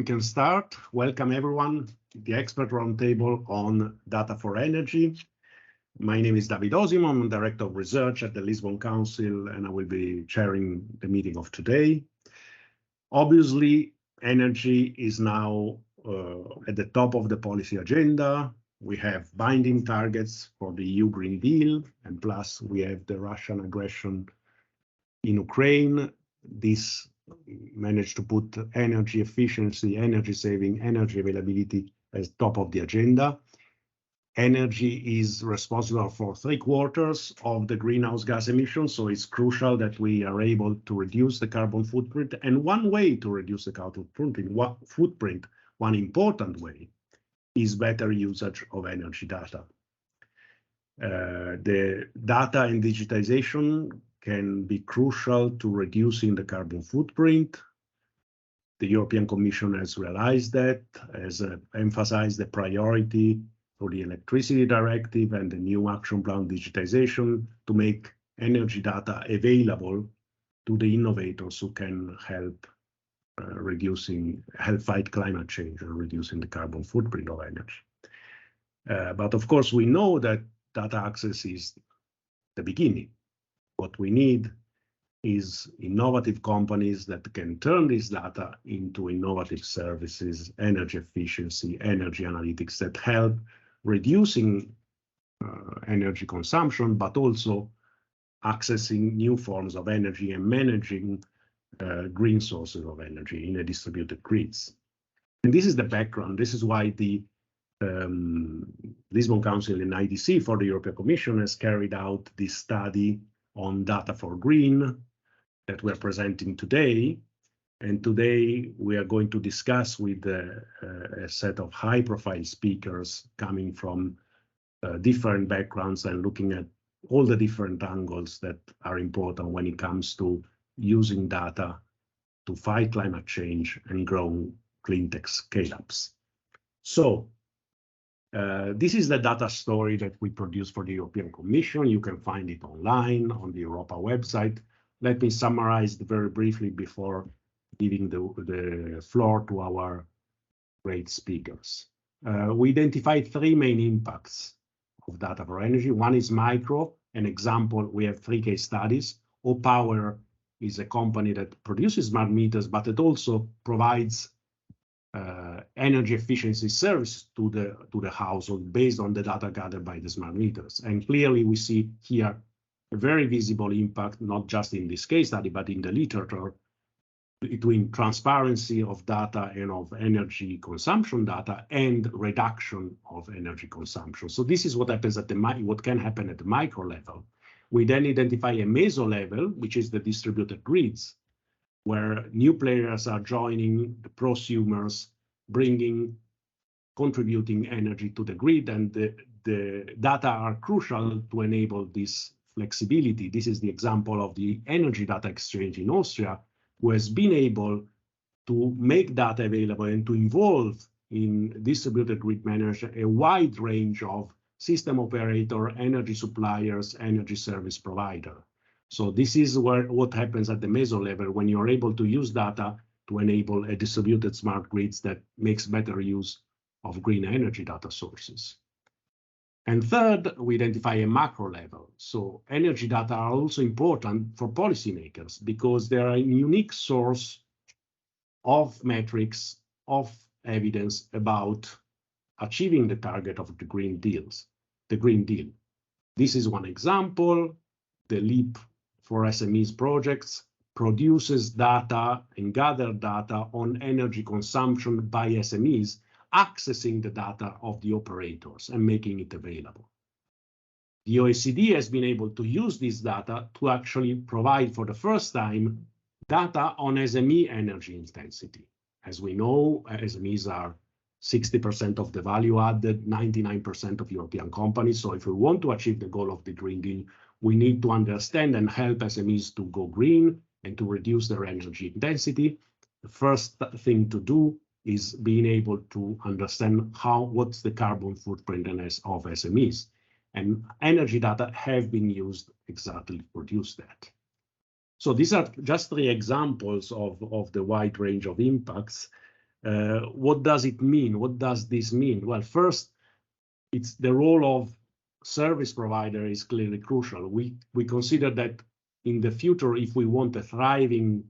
we can start. Welcome everyone to the Expert Roundtable on Data4Energy. My name is David Osimo, I'm Director of Research at the Lisbon Council, and I will be chairing the meeting of today. Obviously, energy is now at the top of the policy agenda. We have binding targets for the EU Green Deal, and plus we have the Russian aggression in Ukraine. This managed to put energy efficiency, energy saving, energy availability as top of the agenda. Energy is responsible for 3/4 of the greenhouse gas emissions, so it's crucial that we are able to reduce the carbon footprint. And one way to reduce the carbon footprint, one important way, is better usage of energy data. The data and digitization can be crucial to reducing the carbon footprint. The European Commission has realized that, has emphasized the priority for the Electricity Directive and the new action plan digitization to make energy data available to the innovators who can help help fight climate change and reducing the carbon footprint of energy. But of course, we know that data access is the beginning. What we need is innovative companies that can turn this data into innovative services, energy efficiency, energy analytics that help reducing energy consumption, but also accessing new forms of energy and managing green sources of energy in a distributed grids. And this is the background. This is why the Lisbon Council and IDC for the European Commission has carried out this study on data for green that we're presenting today. And today we are going to discuss with a set of high-profile speakers coming from different backgrounds and looking at all the different angles that are important when it comes to using data to fight climate change and grow Cleantech scale-ups. So this is the data story that we produce for the European Commission. You can find it online on the Europa website. Let me summarize it very briefly before giving the floor to our great speakers. We identified three main impacts of data for energy. One is micro. An example, we have 3 case studies. O-Power is a company that produces smart meters, but it also provides energy efficiency service to the household based on the data gathered by the smart meters. And clearly we see here a very visible impact, not just in this case study, but in the literature, between transparency of data and of energy consumption data and reduction of energy consumption. So this is what happens at what can happen at the micro level. We then identify a meso level, which is the distributed grids, where new players are joining, the prosumers, contributing energy to the grid, and the data are crucial to enable this flexibility. This is the example of the Energy Data Exchange in Austria, who has been able to make data available and to involve in distributed grid management a wide range of system operator, energy suppliers, energy service provider. So this is what happens at the meso level when you're able to use data to enable a distributed smart grids that makes better use of green energy data sources. And third, we identify a macro level. So energy data are also important for policymakers because they are a unique source of metrics, of evidence about achieving the target of the Green Deal. This is one example. The LEAP for SMEs projects produces data and gathers data on energy consumption by SMEs, accessing the data of the operators and making it available. The OECD has been able to use this data to actually provide for the first time data on SME energy intensity. As we know, SMEs are 60% of the value added, 99% of European companies. So if we want to achieve the goal of the Green Deal, we need to understand and help SMEs to go green and to reduce their energy intensity. The first thing to do is being able to understand what's the carbon footprint of SMEs. And energy data have been used exactly to produce that. So these are just 3 examples of the wide range of impacts. What does it mean? What does this mean? Well, first, it's the role of service provider is clearly crucial. We consider that in the future, if we want a thriving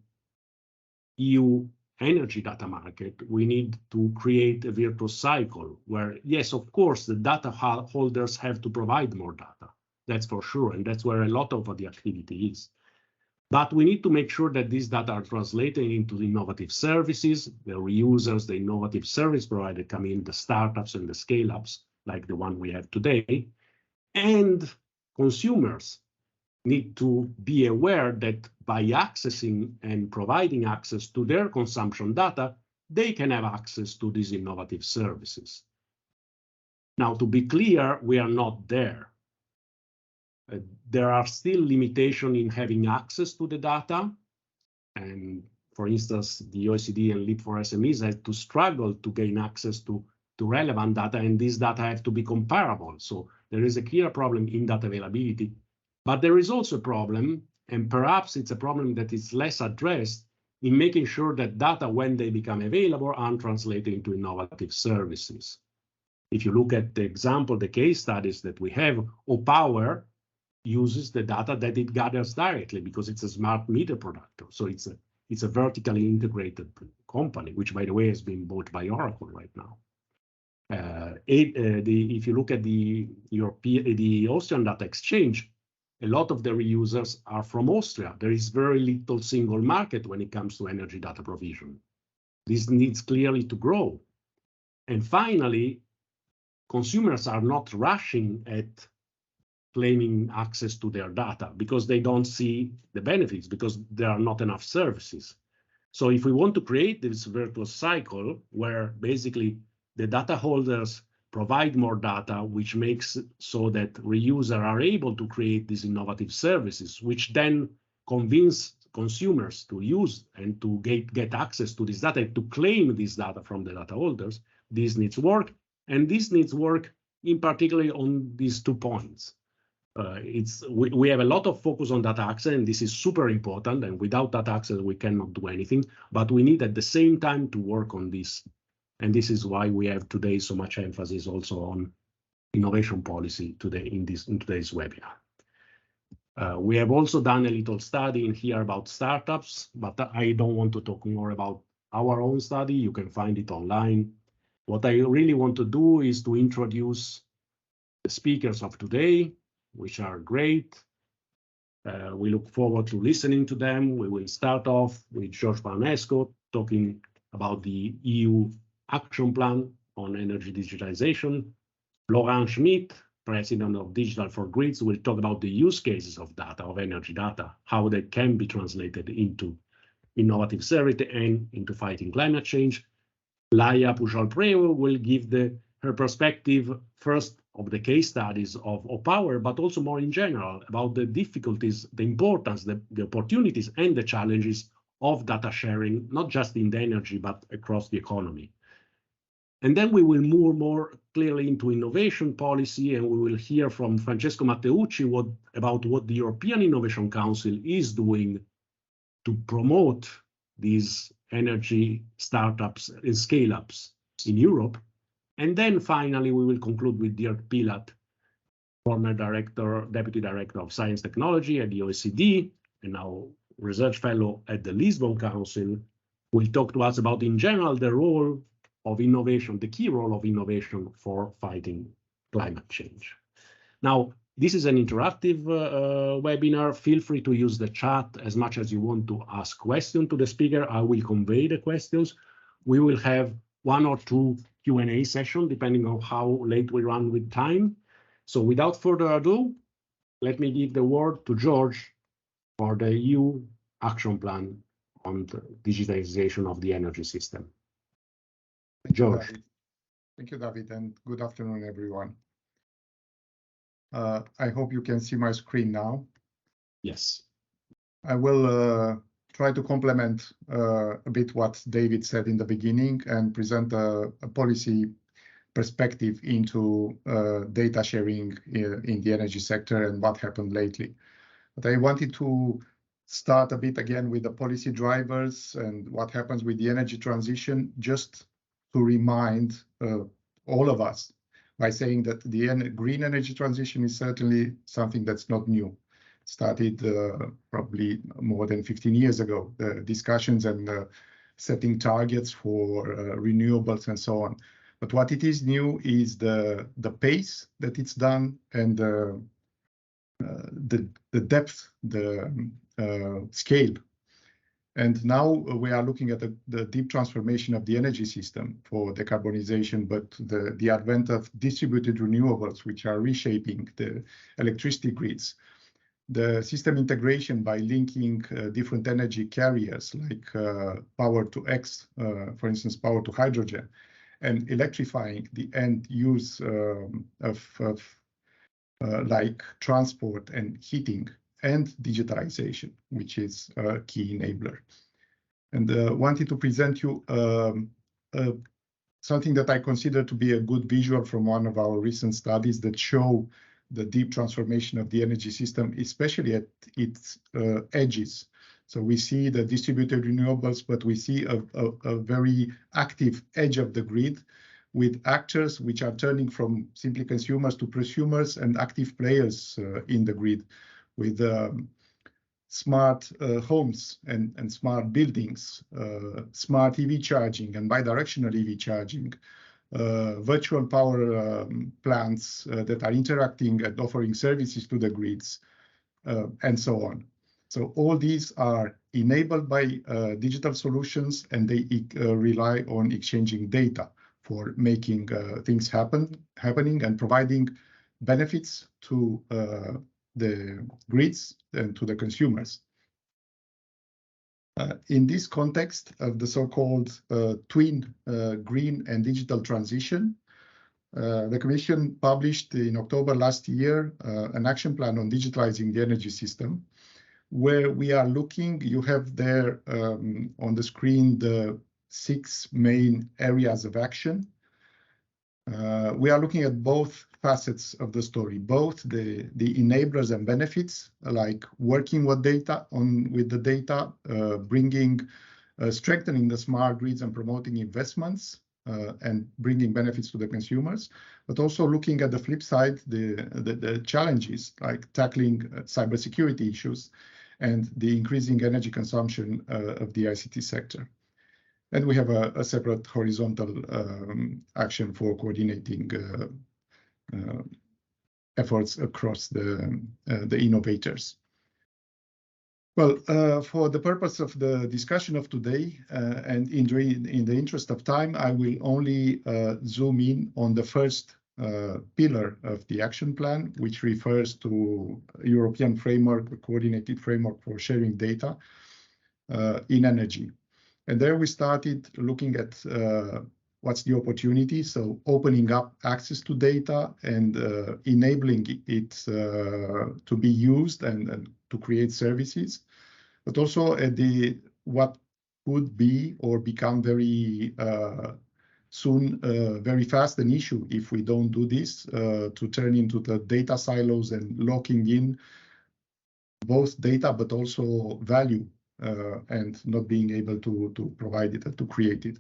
EU energy data market, we need to create a virtuous cycle where, yes, of course, the data holders have to provide more data. That's for sure, and that's where a lot of the activity is. But we need to make sure that these data are translated into innovative services. The reusers, the innovative service provider come in, the startups and the scale-ups, like the one we have today. And consumers need to be aware that by accessing and providing access to their consumption data, they can have access to these innovative services. Now, to be clear, we are not there. There are still limitations in having access to the data. And for instance, the OECD and Leap for SMEs had to struggle to gain access to relevant data, and these data have to be comparable. So there is a clear problem in data availability. But there is also a problem, and perhaps it's a problem that is less addressed, in making sure that data, when they become available, are translated into innovative services. If you look at the example, the case studies that we have, Opower uses the data that it gathers directly because it's a smart meter producer. So it's a vertically integrated company, which, by the way, has been bought by Oracle right now. If you look at the Austrian data exchange, a lot of the reusers are from Austria. There is very little single market when it comes to energy data provision. This needs clearly to grow. And finally, consumers are not rushing at claiming access to their data because they don't see the benefits, because there are not enough services. So if we want to create this virtuous cycle where basically the data holders provide more data, which makes so that reusers are able to create these innovative services, which then convince consumers to use and to get access to this data, to claim this data from the data holders, this needs work. And this needs work in particular on these 2 points. We have a lot of focus on data access, and this is super important. And without data access, we cannot do anything. But we need at the same time to work on this. And this is why we have today so much emphasis also on innovation policy today in today's webinar. We have also done a little study in here about startups, but I don't want to talk more about our own study. You can find it online. What I really want to do is to introduce the speakers of today, which are great. We look forward to listening to them. We will start off with George Paunescu talking about the EU Action Plan on Energy Digitalization. Laurent Schmitt, President of Digital4Grids, will talk about the use cases of data, of energy data, how they can be translated into innovative services and into fighting climate change. Laia Pujol Priego will give her perspective first of the case studies of Opower, but also more in general about the difficulties, the importance, the opportunities and the challenges of data sharing, not just in the energy, but across the economy. And then we will move more clearly into innovation policy, and we will hear from Francesco Matteucci about what the European Innovation Council is doing to promote these energy startups and scale-ups in Europe. And then finally, we will conclude with Dirk Pilat, former Deputy Director of Science Technology at the OECD, and now Research Fellow at the Lisbon Council, will talk to us about, in general, the role of innovation, the key role of innovation for fighting climate change. Now, this is an interactive webinar. Feel free to use the chat as much as you want to ask questions to the speaker. I will convey the questions. We will have 1 or 2 Q&A sessions, depending on how late we run with time. So without further ado, let me give the word to George for the EU Action Plan on the digitalization of the energy system. George. Thank you, David, and good afternoon, everyone. I hope you can see my screen now. Yes. I will try to complement a bit what David said in the beginning and present a policy perspective into data sharing in the energy sector and what happened lately. But I wanted to start a bit again with the policy drivers and what happens with the energy transition, just to remind all of us by saying that the green energy transition is certainly something that's not new. Started probably more than 15 years ago, the discussions and setting targets for renewables and so on. But what it is new is the pace that it's done and the depth, the scale. And now we are looking at the deep transformation of the energy system for decarbonization, but the advent of distributed renewables, which are reshaping the electricity grids. The system integration by linking different energy carriers like power to X, for instance, power to hydrogen, and electrifying the end use of like transport and heating, and digitalization, which is a key enabler. And wanted to present you something that I consider to be a good visual from one of our recent studies that show the deep transformation of the energy system, especially at its edges. So we see the distributed renewables, but we see a very active edge of the grid with actors which are turning from simply consumers to prosumers and active players in the grid, with smart homes and smart buildings, smart EV charging and bidirectional EV charging, virtual power plants that are interacting and offering services to the grids, and so on. So all these are enabled by digital solutions, and they rely on exchanging data for making things happening and providing benefits to the grids and to the consumers. In this context of the so-called twin green and digital transition, the Commission published in October last year an action plan on digitalizing the energy system, where we are looking, you have there on the screen the 6 main areas of action. We are looking at both facets of the story, both the enablers and benefits, like working with the data, bringing, strengthening the smart grids and promoting investments and bringing benefits to the consumers, but also looking at the flip side, the challenges like tackling cybersecurity issues and the increasing energy consumption of the ICT sector. And we have a separate horizontal action for coordinating efforts across the innovators. Well, for the purpose of the discussion of today, and in the interest of time, I will only zoom in on the first pillar of the action plan, which refers to European framework, a coordinated framework for sharing data in energy. And there we started looking at what's the opportunity, so opening up access to data and enabling it to be used and to create services, but also at what could be or become very soon, very fast an issue if we don't do this, to turn into the data silos and locking in both data but also value, and not being able to provide it and to create it.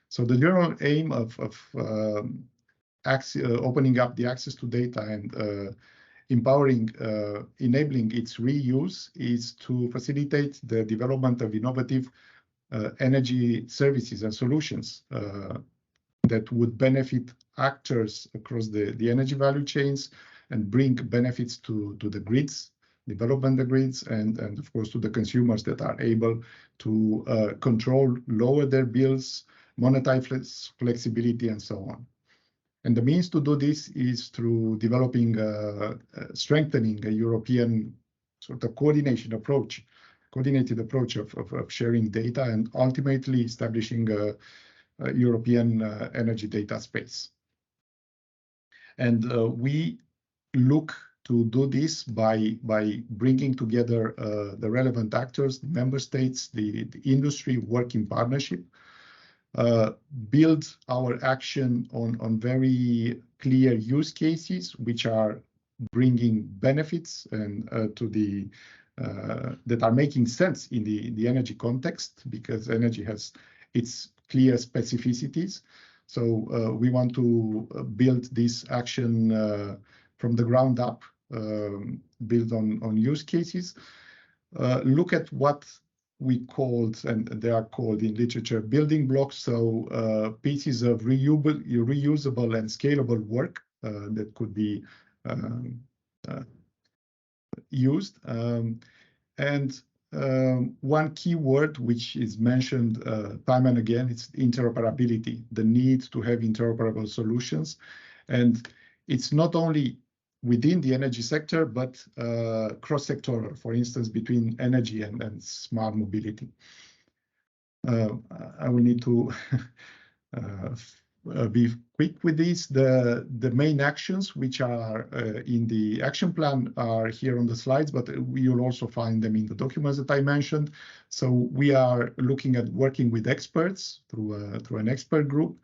So the general aim of opening up the access to data and empowering, enabling its reuse is to facilitate the development of innovative energy services and solutions that would benefit actors across the energy value chains and bring benefits to the grids, development the grids, and of course to the consumers that are able to control, lower their bills, monetize flexibility, and so on. And the means to do this is through developing, strengthening a European sort of coordinated approach of sharing data and ultimately establishing a European energy data space. And we look to do this by bringing together the relevant actors, the member states, the industry, work in partnership, build our action on very clear use cases, which are bringing benefits and to the that are making sense in the energy context, because energy has its clear specificities. So we want to build this action from the ground up, build on use cases, look at what we called, and they are called in literature, building blocks, so pieces of reusable and scalable work that could be used. And one key word which is mentioned time and again, it's interoperability, the need to have interoperable solutions. And it's not only within the energy sector, but cross-sectoral, for instance, between energy and smart mobility. I will need to be quick with this. The main actions which are in the action plan are here on the slides, but you'll also find them in the documents that I mentioned. So we are looking at working with experts through an expert group,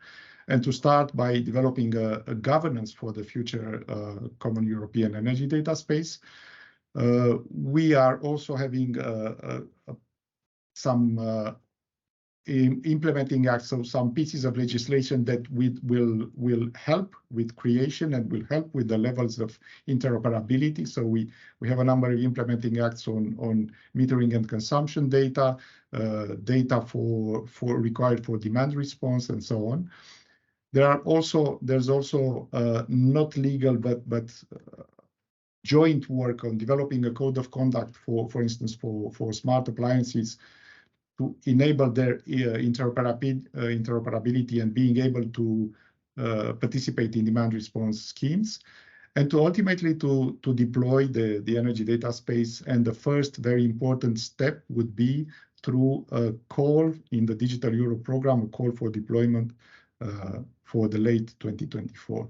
and to start by developing a governance for the future common European energy data space. We are also having some implementing acts, so some pieces of legislation that will help with creation and will help with the levels of interoperability. So we have a number of implementing acts on metering and consumption data, data for required for demand response, and so on. There's also not legal but joint work on developing a code of conduct for instance for smart appliances, to enable their interoperability and being able to participate in demand response schemes, and to ultimately to deploy the energy data space. And the first very important step would be through a call in the Digital Europe program, a call for deployment for the late 2024.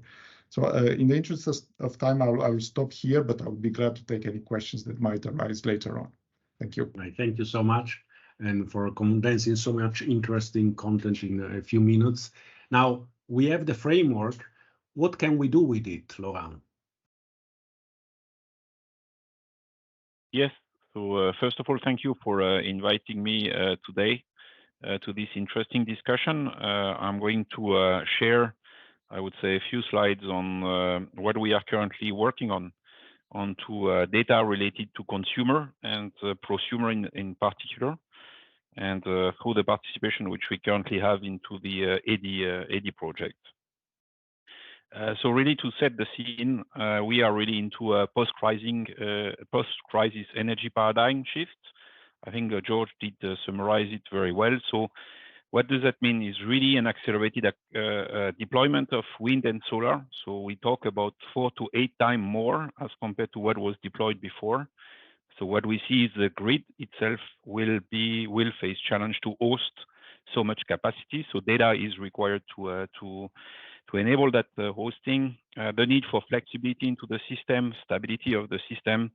So in the interest of time, I will stop here, but I would be glad to take any questions that might arise later on. Thank you. Right, thank you so much, and for condensing so much interesting content in a few minutes. Now, we have the framework. What can we do with it, Laurent? Yes, so first of all, thank you for inviting me today to this interesting discussion. I'm going to share, I would say, a few slides on what we are currently working on to data related to consumer and prosumer in particular, and through the participation which we currently have into the ED project. So really to set the scene, we are really into a post-crisis energy paradigm shift. I think George did summarize it very well. So what does that mean is really an accelerated deployment of wind and solar. So we talk about 4 to 8 times more as compared to what was deployed before. So what we see is the grid itself will face challenge to host so much capacity. So data is required to enable that hosting. The need for flexibility into the system, stability of the system.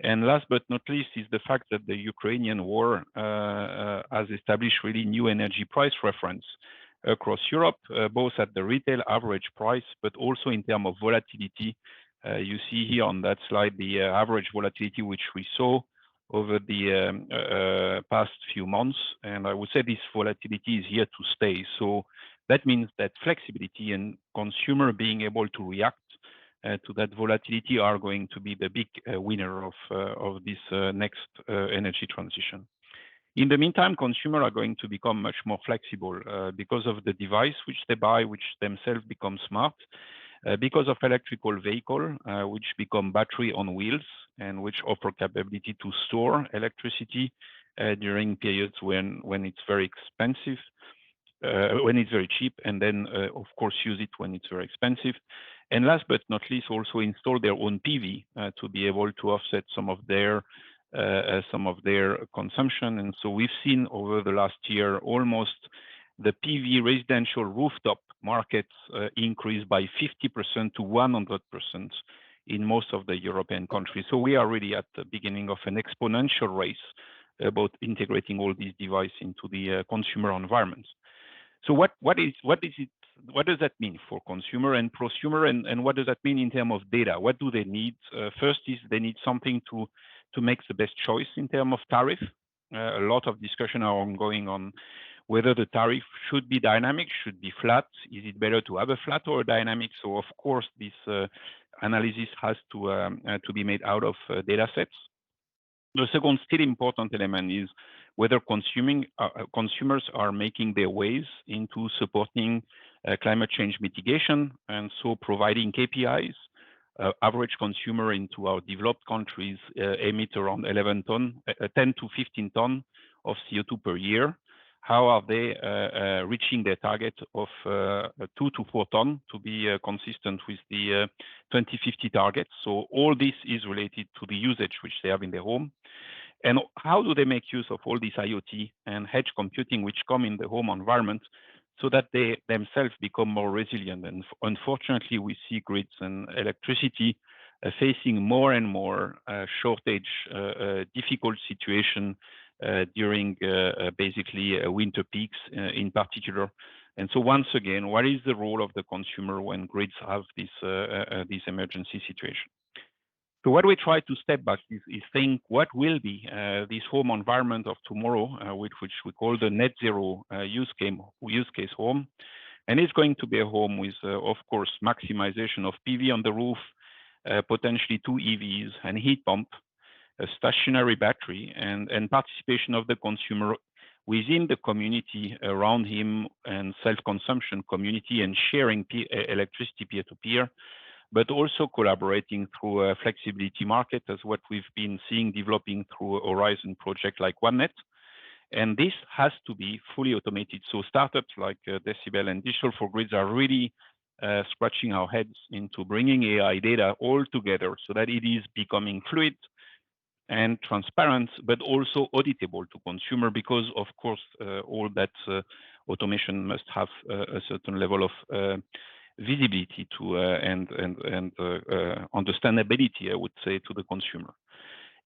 And last but not least is the fact that the Ukrainian war has established really new energy price reference across Europe, both at the retail average price, but also in terms of volatility. You see here on that slide the average volatility which we saw over the past few months. And I would say this volatility is here to stay. So that means that flexibility and consumer being able to react to that volatility are going to be the big winner of this next energy transition. In the meantime, consumers are going to become much more flexible because of the device which they buy, which themselves become smart, because of electrical vehicle, which become battery on wheels and which offer capability to store electricity during periods when it's very expensive, when it's very cheap, and then of course use it when it's very expensive. And last but not least, also install their own PV to be able to offset some of their consumption. And so we've seen over the last year almost the PV residential rooftop markets increased by 50% to 100% in most of the European countries. So we are really at the beginning of an exponential race about integrating all these devices into the consumer environment. So what does that mean for consumer and prosumer, and what does that mean in terms of data? What do they need? First is they need something to to make the best choice in terms of tariff. A lot of discussion are ongoing on whether the tariff should be dynamic, should be flat. Is it better to have a flat or a dynamic? So of course, this analysis has to be made out of data sets. The second still important element is whether consumers are making their ways into supporting climate change mitigation, and so providing KPIs. Average consumer into our developed countries emit around 10 to 15 tons of CO2 per year. How are they reaching their target of 2 to 4 tons to be consistent with the 2050 targets? So all this is related to the usage which they have in their home. And how do they make use of all this IoT and edge computing which come in the home environment so that they themselves become more resilient? And unfortunately, we see grids and electricity facing more and more shortage, difficult situation during basically winter peaks in particular. And so once again, what is the role of the consumer when grids have this emergency situation? So what we try to step back is think what will be this home environment of tomorrow, which we call the net zero use case home. And it's going to be a home with, of course, maximization of PV on the roof, potentially 2 EVs and heat pump, a stationary battery, and participation of the consumer within the community around him, and self-consumption community, and sharing electricity peer-to-peer, but also collaborating through a flexibility market, as what we've been seeing developing through a Horizon project like OneNet. And this has to be fully automated. So startups like Decibel and Digital4Grids are really scratching our heads into bringing AI data all together so that it is becoming fluid and transparent, but also auditable to consumer, because of course, all that automation must have a certain level of visibility to and understandability, I would say, to the consumer.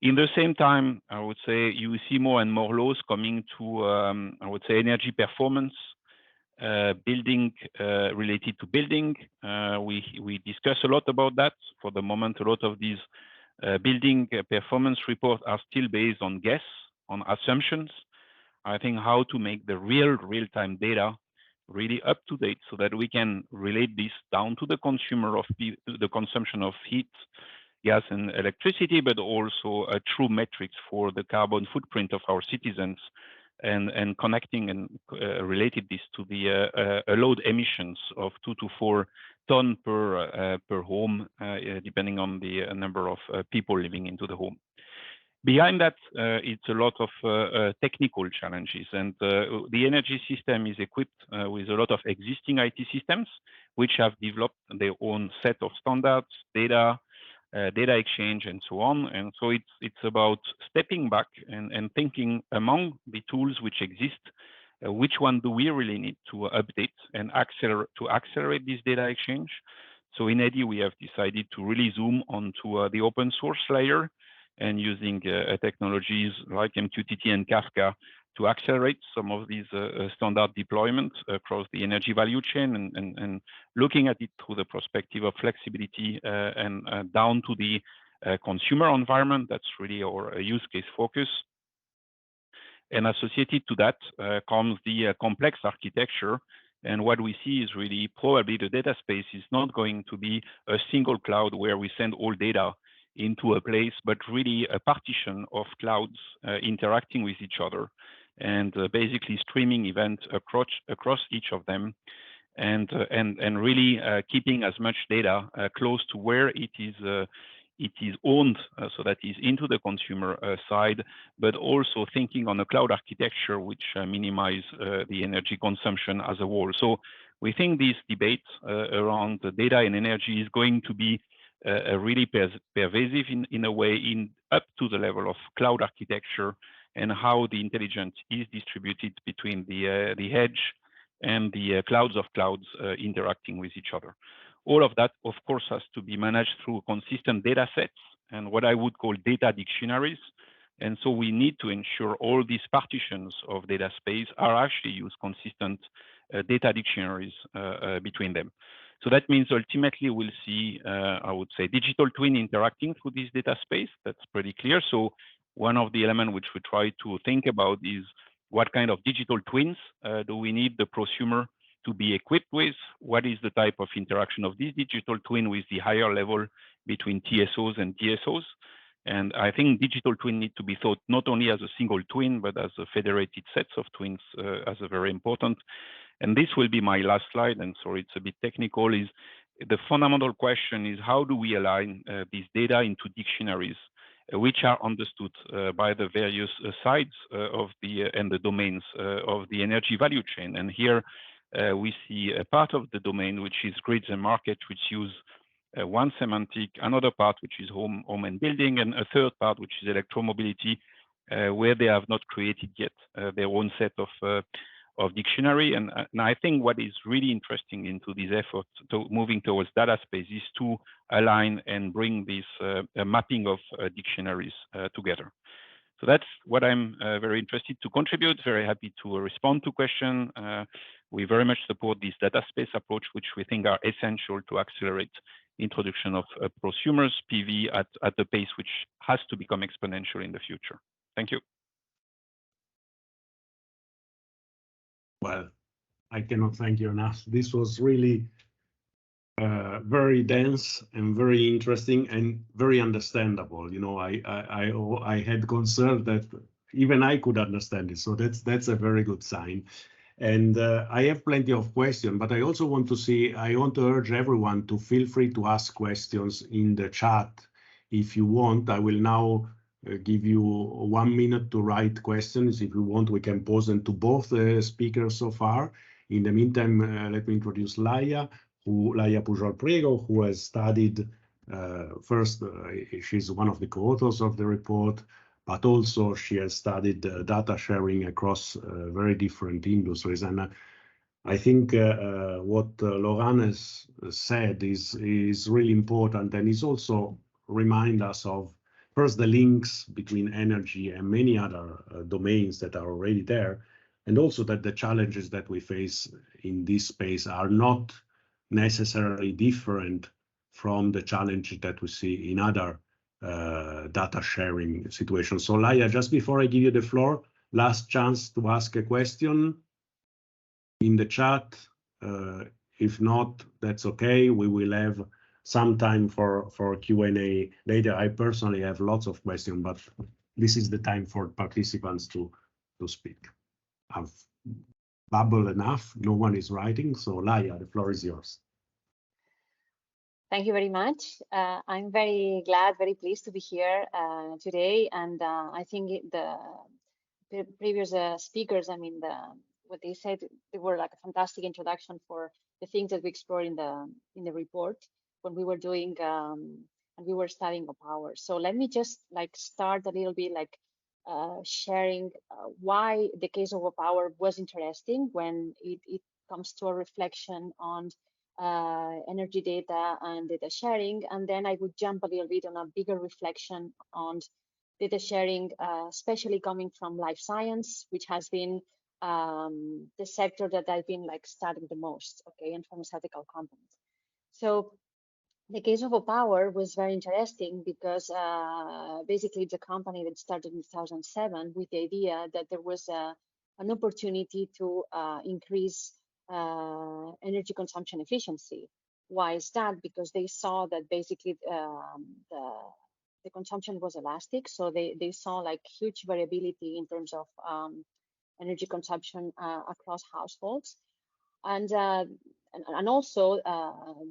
In the same time, I would say you see more and more laws coming to, I would say, energy performance, building related to building. We discuss a lot about that. For the moment, a lot of these building performance reports are still based on guess, on assumptions. I think how to make the real-time data really up to date so that we can relate this down to the consumer of the consumption of heat, gas, and electricity, but also a true metrics for the carbon footprint of our citizens, and connecting and related this to the allowed emissions of 2 to 4 tons per home, depending on the number of people living into the home. Behind that, it's a lot of technical challenges, and the energy system is equipped with a lot of existing IT systems, which have developed their own set of standards, data exchange, and so on. And so it's about stepping back and thinking among the tools which exist, which one do we really need to update and accelerate this data exchange. So in EDI, we have decided to really zoom onto the open source layer, and using technologies like MQTT and Kafka to accelerate some of these standard deployments across the energy value chain, and looking at it through the perspective of flexibility and down to the consumer environment. That's really our use case focus. And associated to that comes the complex architecture. And what we see is really probably the data space is not going to be a single cloud where we send all data into a place, but really a partition of clouds interacting with each other, and basically streaming events across each of them, and really keeping as much data close to where it is owned, so that is into the consumer side, but also thinking on a cloud architecture which minimize the energy consumption as a whole. So we think this debate around the data and energy is going to be really pervasive in a way, up to the level of cloud architecture, and how the intelligence is distributed between the edge and the clouds of clouds interacting with each other. All of that, of course, has to be managed through consistent data sets and what I would call data dictionaries. And so we need to ensure all these partitions of data space are actually used consistent data dictionaries between them. So that means ultimately we'll see, I would say, digital twin interacting through this data space. That's pretty clear. So one of the elements which we try to think about is what kind of digital twins do we need the prosumer to be equipped with? What is the type of interaction of this digital twin with the higher level between TSOs and DSOs? And I think digital twin need to be thought not only as a single twin, but as a federated sets of twins as a very important. And this will be my last slide, and sorry, it's a bit technical, is the fundamental question is how do we align this data into dictionaries which are understood by the various sides of the and the domains of the energy value chain. And here we see a part of the domain which is grids and market, which use one semantic, another part which is home and building, and a third part which is electromobility, where they have not created yet their own set of dictionary. And I think what is really interesting into this effort to moving towards data space is to align and bring this mapping of dictionaries together. So that's what I'm very interested to contribute, very happy to respond to questions. We very much support this data space approach, which we think are essential to accelerate introduction of prosumers PV at a pace which has to become exponential in the future. Thank you. Well, I cannot thank you enough. This was really very dense and very interesting and very understandable. You know, I had concern that even I could understand it, so that's a very good sign. And I have plenty of questions, but I also want to urge everyone to feel free to ask questions in the chat if you want. I will now give you 1 minute to write questions. If you want, we can pose them to both speakers so far. In the meantime, let me introduce Laia Pujol Priego, who has studied first, she's one of the co-authors of the report, but also she has studied data sharing across very different industries. And I think what Laurent has said is really important, and is also remind us of first the links between energy and many other domains that are already there, and also that the challenges that we face in this space are not necessarily different from the challenges that we see in other data sharing situations. So Laia, just before I give you the floor, last chance to ask a question in the chat. If not, that's okay. We will have some time for Q&A later. I personally have lots of questions, but this is the time for participants to speak. I've babbled enough. No one is writing, so Laia, the floor is yours. Thank you very much. I'm very glad, very pleased to be here today. And I think the previous speakers, I mean, what they said, they were like a fantastic introduction for the things that we explored in the report when we were doing and we were studying power. So let me just like start a little bit like sharing why the case of power was interesting when it comes to a reflection on energy data and data sharing. And then I would jump a little bit on a bigger reflection on data sharing, especially coming from life science, which has been the sector that I've been like studying the most, okay, and pharmaceutical companies. So the case of Power was very interesting because basically it's a company that started in 2007 with the idea that there was an opportunity to increase energy consumption efficiency. Why is that? Because they saw that basically the consumption was elastic, so they saw like huge variability in terms of energy consumption across households, and also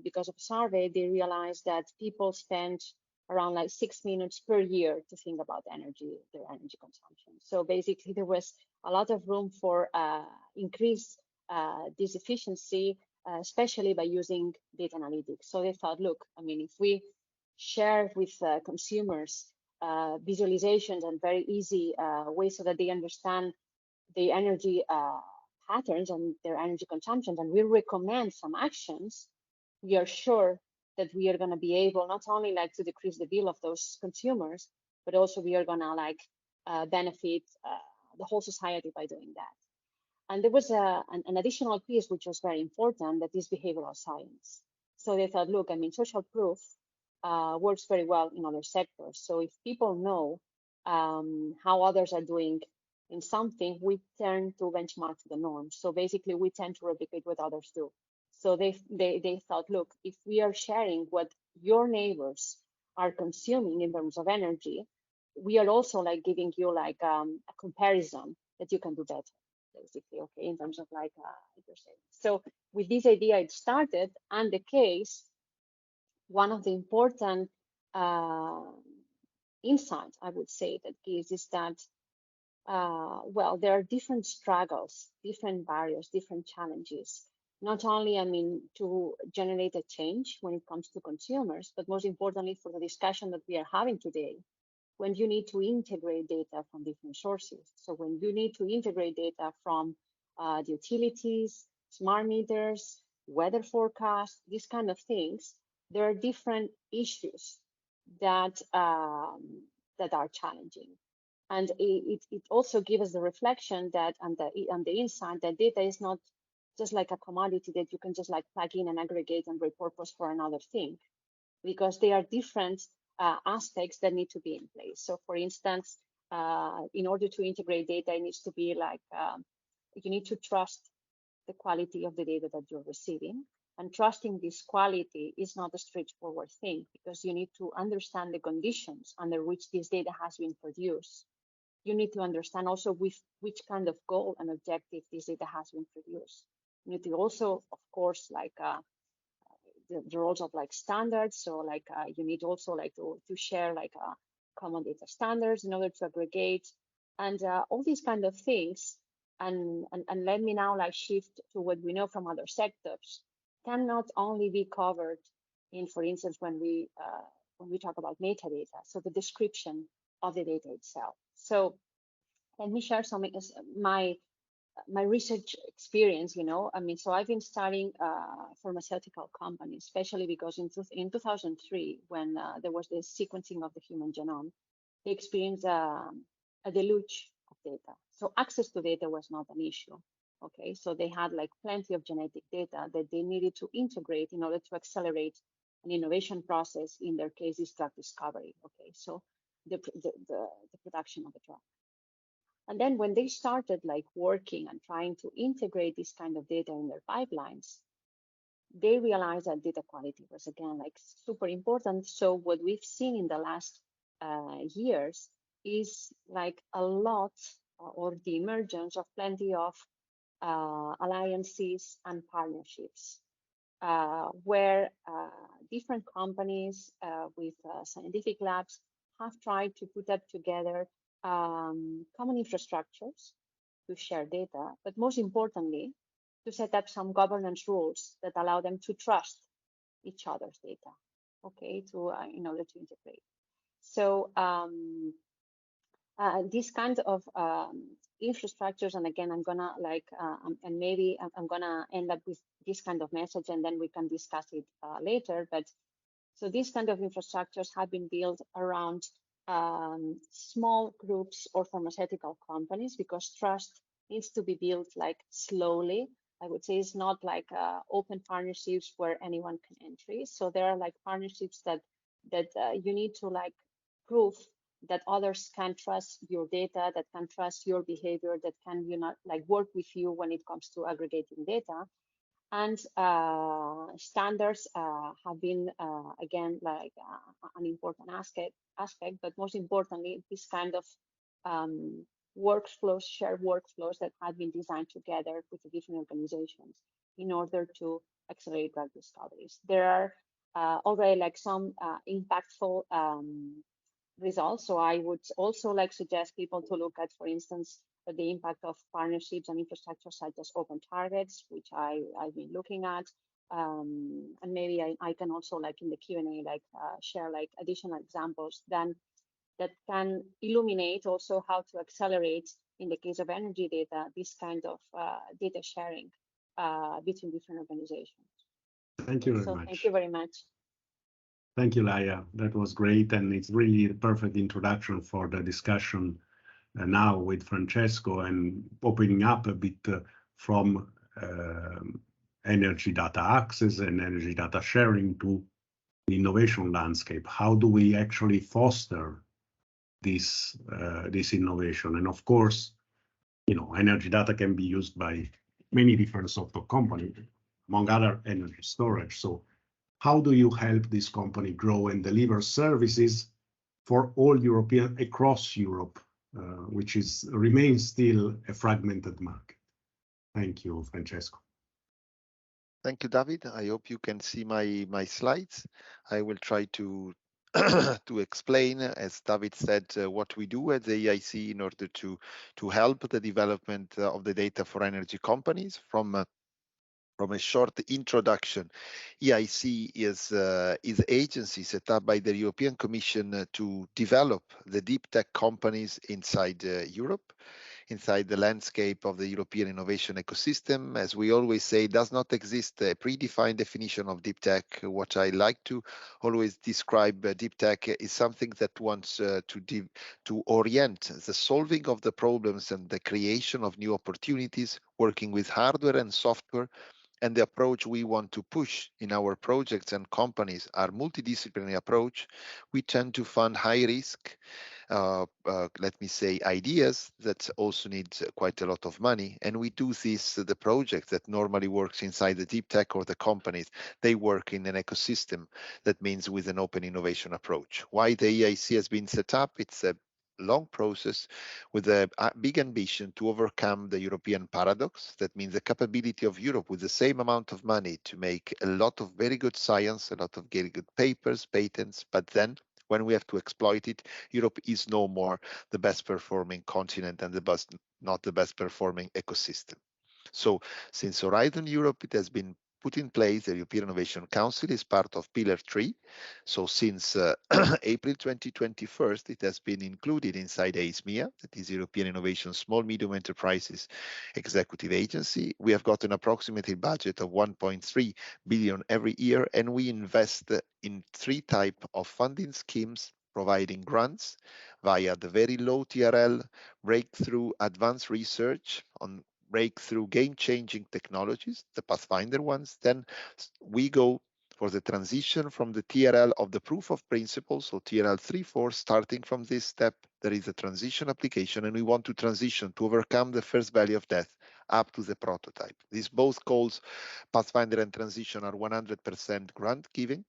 because of survey, they realized that people spend around like 6 minutes per year to think about their energy consumption. So basically, there was a lot of room for increase this efficiency, especially by using data analytics. So they thought, look, I mean, if we share with consumers visualizations and very easy ways so that they understand the energy patterns and their energy consumption, and we recommend some actions, we are sure that we are going to be able not only like to decrease the bill of those consumers, but also we are going to like benefit the whole society by doing that. And there was an additional piece which was very important, that is behavioral science. So they thought, look, I mean, social proof works very well in other sectors. So if people know how others are doing in something, we tend to benchmark to the norm. So basically, we tend to replicate what others do. So they thought, look, if we are sharing what your neighbors are consuming in terms of energy, we are also like giving you like a comparison that you can do better, basically, okay, in terms of like so with this idea it started, and the case, one of the important insights I would say that gives is that well, there are different struggles, different barriers, different challenges, not only, I mean, to generate a change when it comes to consumers, but most importantly for the discussion that we are having today, when you need to integrate data from different sources. So when you need to integrate data from the utilities, smart meters, weather forecast, these kind of things, there are different issues that that are challenging. And it also gives us the reflection that, and the insight that data is not just like a commodity that you can just like plug in and aggregate and repurpose for another thing, because they are different aspects that need to be in place. So for instance, in order to integrate data, it needs to be like, you need to trust the quality of the data that you're receiving. And trusting this quality is not a straightforward thing, because you need to understand the conditions under which this data has been produced. You need to understand also with which kind of goal and objective this data has been produced. You need to also, of course, like the roles of like standards. So like you need also like to share like common data standards in order to aggregate and all these kind of things. And let me now like shift to what we know from other sectors cannot only be covered in, for instance, when we talk about metadata, so the description of the data itself. So let me share some my research experience. You know, I mean, so I've been studying pharmaceutical companies, especially because in 2003, when there was the sequencing of the human genome, they experienced a deluge of data. So access to data was not an issue. Okay, so they had like plenty of genetic data that they needed to integrate in order to accelerate an innovation process. In their case, is drug discovery. Okay, so the production of the drug. And then when they started like working and trying to integrate this kind of data in their pipelines, they realized that data quality was again like super important. So what we've seen in the last years is like a lot, or the emergence of plenty of alliances and partnerships, where different companies with scientific labs have tried to put up together common infrastructures to share data, but most importantly, to set up some governance rules that allow them to trust each other's data, okay, to in order to integrate. So these kinds of infrastructures, and again, I'm gonna like, and maybe I'm gonna end up with this kind of message, and then we can discuss it later. But so these kind of infrastructures have been built around small groups or pharmaceutical companies, because trust needs to be built like slowly. I would say it's not like open partnerships where anyone can enter. So there are like partnerships that you need to like prove that others can trust your data, that can trust your behavior, that can, you know, like work with you when it comes to aggregating data. And standards have been again like an important aspect, but most importantly, this kind of workflows, shared workflows that have been designed together with the different organizations in order to accelerate drug discoveries. There are already like some impactful results. So I would also like suggest people to look at, for instance, the impact of partnerships and infrastructure such as open targets, which I've been looking at. And maybe I can also like in the Q&A like share like additional examples then that can illuminate also how to accelerate, in the case of energy data, this kind of data sharing between different organizations. Thank you very much. Thank you very much. Thank you, Laia. That was great, and it's really the perfect introduction for the discussion now with Francesco, and opening up a bit from energy data access and energy data sharing to the innovation landscape. How do we actually foster this innovation? And of course, energy data can be used by many different sort of companies, among other energy storage. So how do you help this company grow and deliver services for all across Europe, which remains still a fragmented market? Thank you, Francesco. Thank you, David. I hope you can see my slides. I will try to to explain, as David said, what we do at the EIC in order to help the development of the data for energy companies. From a short introduction, EIC is an agency set up by the European Commission to develop the deep tech companies inside Europe, inside the landscape of the European innovation ecosystem. As we always say, does not exist a predefined definition of deep tech. What I like to always describe deep tech is something that wants to orient the solving of the problems and the creation of new opportunities, working with hardware and software. And the approach we want to push in our projects and companies are multidisciplinary approach. We tend to fund high risk, let me say, ideas that also need quite a lot of money. And we do this, the project that normally works inside the deep tech or the companies, they work in an ecosystem. That means with an open innovation approach. Why the EIC has been set up? It's a long process with a big ambition to overcome the European paradox. That means the capability of Europe with the same amount of money to make a lot of very good science, a lot of very good papers, patents, but then when we have to exploit it, Europe is no more the best performing continent and not the best performing ecosystem. So since Horizon Europe, it has been put in place. The European Innovation Council is part of Pillar 3. So since April 2021, it has been included inside EISMEA, that is European Innovation Small Medium Enterprises Executive Agency. We have got an approximately budget of 1.3 billion every year, and we invest in 3 types of funding schemes, providing grants via the very low TRL breakthrough advanced research on breakthrough game-changing technologies, the Pathfinder ones. Then we go for the transition from the TRL of the proof of principles, so TRL 3-4, starting from this step, there is a transition application, and we want to transition to overcome the first valley of death up to the prototype. These both calls, Pathfinder and transition, are 100% grant giving.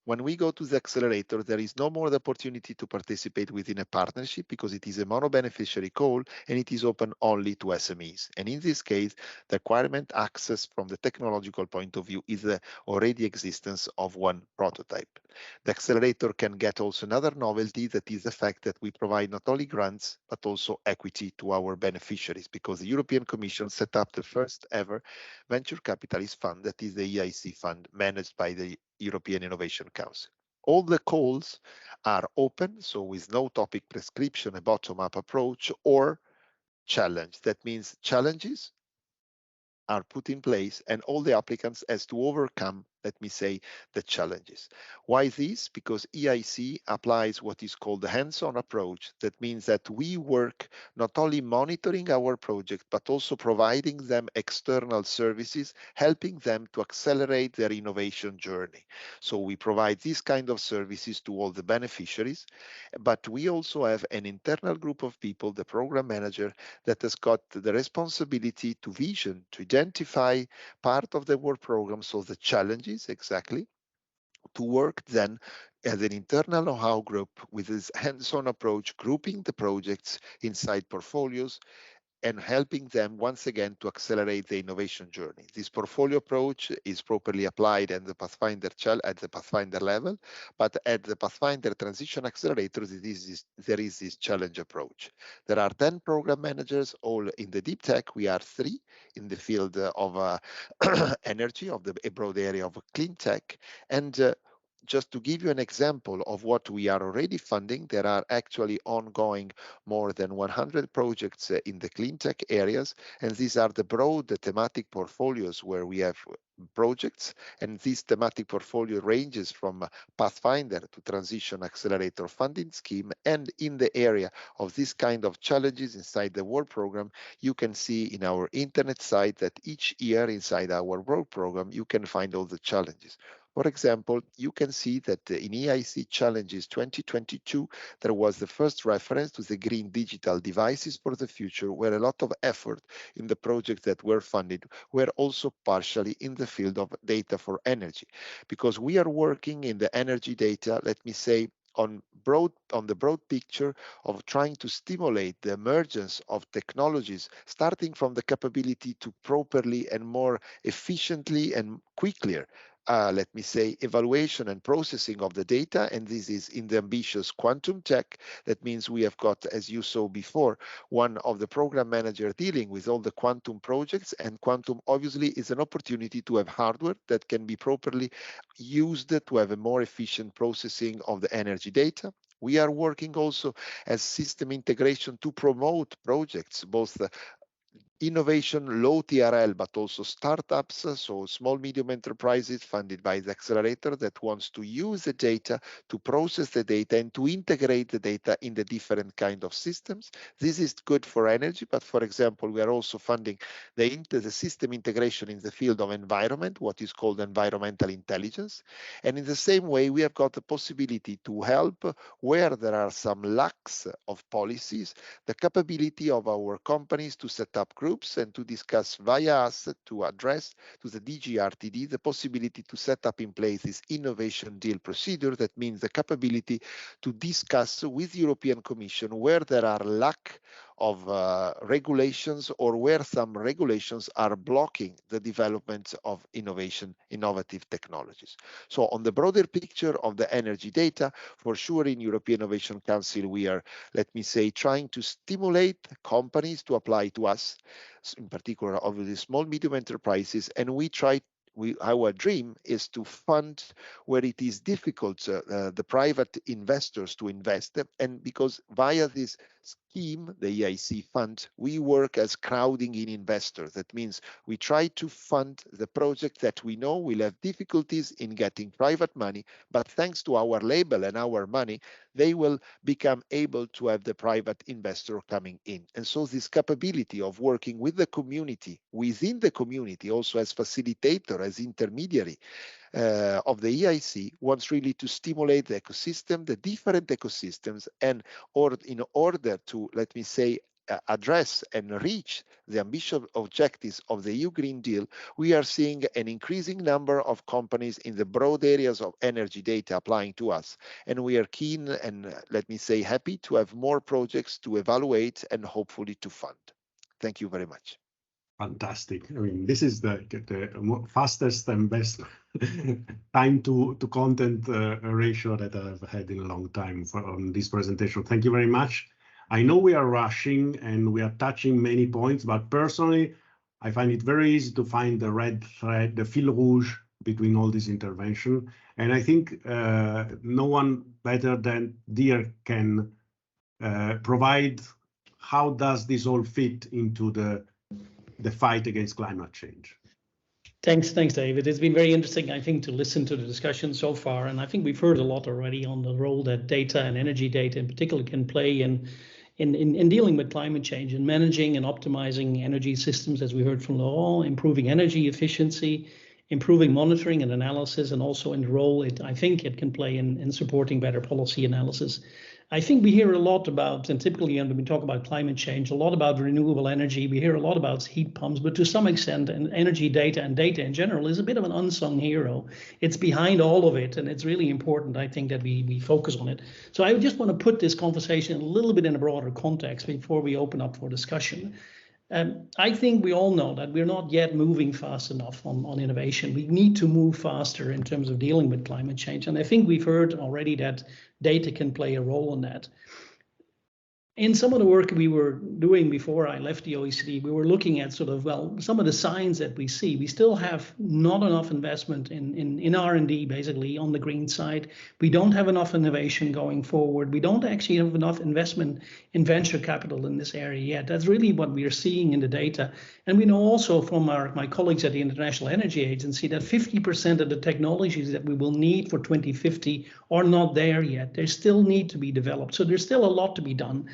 When we go to the accelerator, there is no more the opportunity to participate within a partnership because it is a mono-beneficiary call and it is open only to SMEs. And in this case, the requirement access from the technological point of view is the already existence of one prototype. The accelerator can get also another novelty, that is the fact that we provide not only grants, but also equity to our beneficiaries, because the European Commission set up the first ever venture capitalist fund, that is the EIC fund, managed by the European Innovation Council. All the calls are open, so with no topic prescription, a bottom-up approach, or challenge. That means challenges are put in place and all the applicants has to overcome, let me say, the challenges. Why this? Because EIC applies what is called the hands-on approach. That means that we work not only monitoring our project, but also providing them external services, helping them to accelerate their innovation journey. So we provide this kind of services to all the beneficiaries, but we also have an internal group of people, the program manager, that has got the responsibility to vision, to identify part of the work program, so the challenges exactly, to work then as an internal know-how group with this hands-on approach, grouping the projects inside portfolios and helping them once again to accelerate the innovation journey. This portfolio approach is properly applied at the Pathfinder level, but at the Pathfinder Transition Accelerator, there is this challenge approach. There are 10 program managers, all in the deep tech. We are 3 in the field of energy, of the broad area of clean tech, and just to give you an example of what we are already funding, there are actually ongoing more than 100 projects in the Cleantech areas, and these are the broad thematic portfolios where we have projects, and this thematic portfolio ranges from Pathfinder to Transition Accelerator Funding Scheme. And in the area of this kind of challenges inside the work program, you can see in our internet site that each year inside our work program, you can find all the challenges. For example, you can see that in EIC Challenges 2022, there was the first reference to the green digital devices for the future, where a lot of effort in the projects that were funded were also partially in the field of data for energy, because we are working in the energy data, let me say, on the broad picture of trying to stimulate the emergence of technologies, starting from the capability to properly and more efficiently and quickly let me say, evaluation and processing of the data, and this is in the ambitious quantum tech. That means we have got, as you saw before, one of the program manager dealing with all the quantum projects, and quantum obviously is an opportunity to have hardware that can be properly used to have a more efficient processing of the energy data. We are working also as system integration to promote projects, both innovation, low TRL, but also startups, so small, medium enterprises funded by the accelerator that wants to use the data to process the data and to integrate the data in the different kind of systems. This is good for energy, but for example, we are also funding the system integration in the field of environment, what is called environmental intelligence. And in the same way, we have got the possibility to help where there are some lacks of policies, the capability of our companies to set up groups and to discuss via us to address to the DGRTD the possibility to set up in place this innovation deal procedure. That means the capability to discuss with the European Commission where there are lack of regulations or where some regulations are blocking the development of innovative technologies. So on the broader picture of the energy data, for sure in European Innovation Council, we are, let me say, trying to stimulate companies to apply to us, in particular obviously small, medium enterprises, and our dream is to fund where it is difficult the private investors to invest, and because via this scheme, the EIC fund, we work as crowding in investors. That means we try to fund the project that we know will have difficulties in getting private money, but thanks to our label and our money, they will become able to have the private investor coming in. And so this capability of working with the community, within the community, also as facilitator, as intermediary of the EIC, wants really to stimulate the ecosystem, the different ecosystems, and in order to, let me say, address and reach the ambitious objectives of the EU Green Deal, we are seeing an increasing number of companies in the broad areas of energy data applying to us. And we are keen and, let me say, happy to have more projects to evaluate and hopefully to fund. Thank you very much. Fantastic. I mean, this is the fastest and best time to content ratio that I've had in a long time on this presentation. Thank you very much. I know we are rushing and we are touching many points, but personally, I find it very easy to find the red thread, the fil rouge between all this intervention. And I think no one better than Dirk can provide how does this all fit into the fight against climate change. Thanks, David. It's been very interesting, I think, to listen to the discussion so far. And I think we've heard a lot already on the role that data and energy data in particular can play in dealing with climate change and managing and optimizing energy systems, as we heard from Laurent, improving energy efficiency, improving monitoring and analysis, and also in the role I think it can play in supporting better policy analysis. I think we hear a lot about, and typically when we talk about climate change, a lot about renewable energy. We hear a lot about heat pumps, but to some extent, energy data and data in general is a bit of an unsung hero. It's behind all of it, and it's really important, I think, that we focus on it. So I just want to put this conversation a little bit in a broader context before we open up for discussion. I think we all know that we're not yet moving fast enough on innovation. We need to move faster in terms of dealing with climate change. And I think we've heard already that data can play a role in that. in some of the work we were doing before I left the OECD, we were looking at sort of, well, some of the signs that we see. We still have not enough investment in R&D, basically, on the green side. We don't have enough innovation going forward. We don't actually have enough investment in venture capital in this area yet. That's really what we are seeing in the data. And we know also from my colleagues at the International Energy Agency that 50% of the technologies that we will need for 2050 are not there yet. They still need to be developed. So there's still a lot to be done.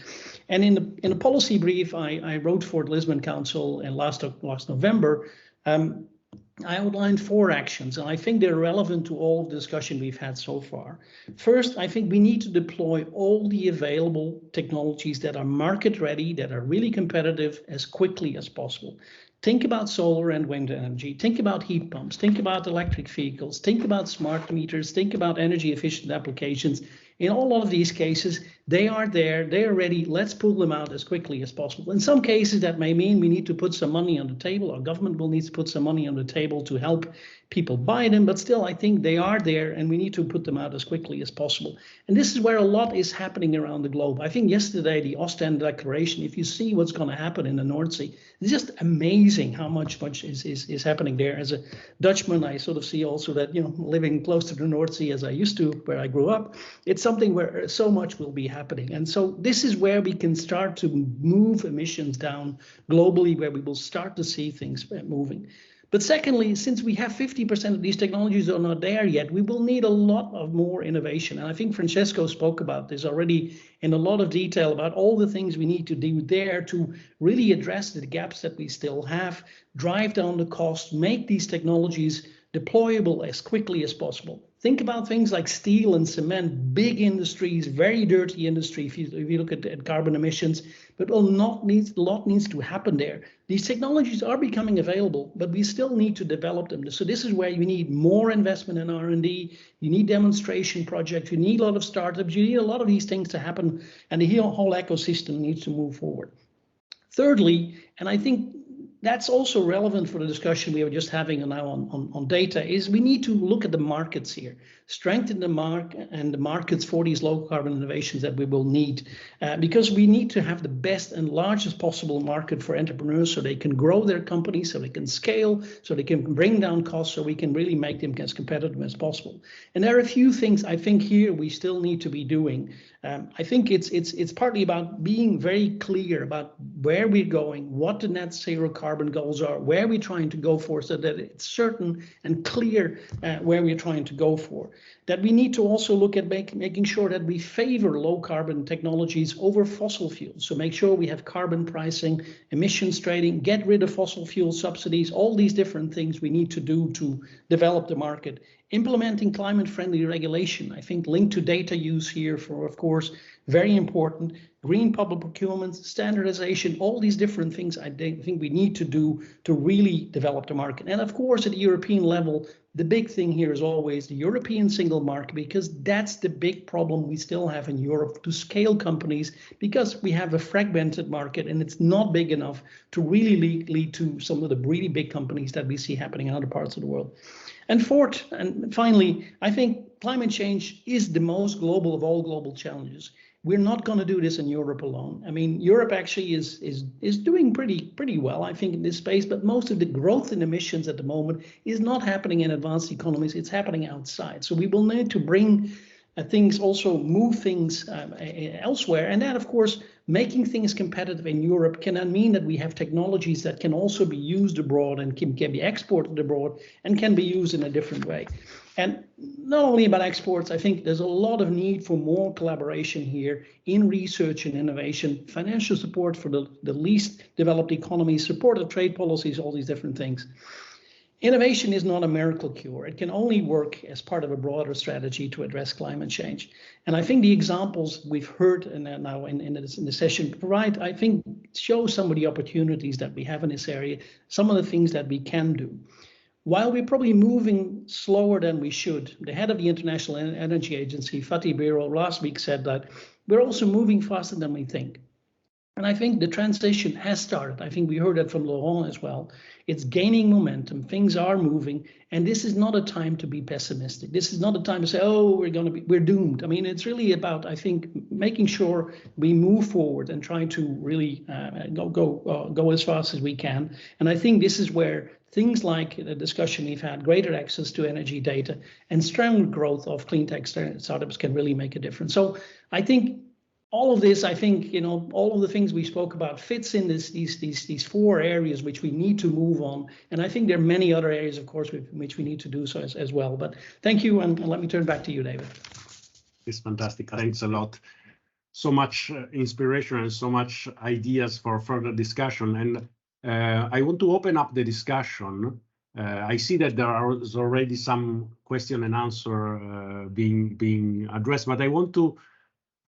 And in a policy brief I wrote for the Lisbon Council in last November, I outlined 4 actions, and I think they're relevant to all of the discussion we've had so far. First, I think we need to deploy all the available technologies that are market ready, that are really competitive, as quickly as possible. Think about solar and wind energy, think about heat pumps, think about electric vehicles, think about smart meters, think about energy efficient applications. In all of these cases, they are there, they are ready, let's pull them out as quickly as possible. In some cases, that may mean we need to put some money on the table, or government will need to put some money on the table to help people buy them, but still, I think they are there and we need to put them out as quickly as possible. And this is where a lot is happening around the globe. I think yesterday, the Ostend Declaration, if you see what's going to happen in the North Sea, it's just amazing how much is happening there. As a Dutchman, I sort of see also that, you know, living close to the North Sea as I used to, where I grew up, it's something where so much will be happening. And so this is where we can start to move emissions down globally, where we will start to see things moving. But secondly, since we have 50% of these technologies are not there yet, we will need a lot of more innovation. And I think Francesco spoke about this already in a lot of detail about all the things we need to do there to really address the gaps that we still have, drive down the cost, make these technologies deployable as quickly as possible. Think about things like steel and cement, big industries, very dirty industry if you look at carbon emissions, but a lot needs to happen there. These technologies are becoming available, but we still need to develop them. So this is where you need more investment in R&D, you need demonstration projects, you need a lot of startups, you need a lot of these things to happen, and the whole ecosystem needs to move forward. Thirdly, and I think that's also relevant for the discussion we were just having now on data, is we need to look at the markets here, strengthen the markets for these low carbon innovations that we will need, because we need to have the best and largest possible market for entrepreneurs so they can grow their companies, so they can scale, so they can bring down costs, so we can really make them as competitive as possible. And there are a few things I think here we still need to be doing. I think it's partly about being very clear about where we're going, what the net zero carbon goals are, where we're trying to go for, so that it's certain and clear where we're trying to go for. That we need to also look at making sure that we favor low carbon technologies over fossil fuels. So make sure we have carbon pricing, emissions trading, get rid of fossil fuel subsidies, all these different things we need to do to develop the market. Implementing climate-friendly regulation, I think linked to data use here for, of course, very important. Green public procurement, standardization, all these different things I think we need to do to really develop the market. And of course, at the European level, the big thing here is always the European single market, because that's the big problem we still have in Europe to scale companies, because we have a fragmented market and it's not big enough to really lead to some of the really big companies that we see happening in other parts of the world. And fourth, and finally, I think climate change is the most global of all global challenges. We're not going to do this in Europe alone. I mean, Europe actually is doing pretty well, I think, in this space, but most of the growth in emissions at the moment is not happening in advanced economies, it's happening outside. So we will need to bring things, also move things elsewhere. And that, of course, making things competitive in Europe can then mean that we have technologies that can also be used abroad and can be exported abroad and can be used in a different way. And not only about exports, I think there's a lot of need for more collaboration here in research and innovation, financial support for the least developed economies, support of trade policies, all these different things. Innovation is not a miracle cure. It can only work as part of a broader strategy to address climate change. And I think the examples we've heard now in the session provide, I think, show some of the opportunities that we have in this area, some of the things that we can do. While we're probably moving slower than we should, the head of the International Energy Agency, Fatih Birol, last week said that we're also moving faster than we think. And I think the transition has started. I think we heard that from Laurent as well. It's gaining momentum. Things are moving, and this is not a time to be pessimistic. This is not a time to say, "Oh, we're doomed." I mean, it's really about, I think, making sure we move forward and try to really go as fast as we can. And I think this is where things like the discussion we've had, greater access to energy data, and stronger growth of clean tech startups can really make a difference. So I think all of this, I think, all of the things we spoke about fits in these four areas which we need to move on. And I think there are many other areas, of course, which we need to do so as well. But thank you, and let me turn back to you, David. It's fantastic. Thanks a lot. So much inspiration and so much ideas for further discussion. And I want to open up the discussion. I see that there is already some question and answer being addressed, but I want to,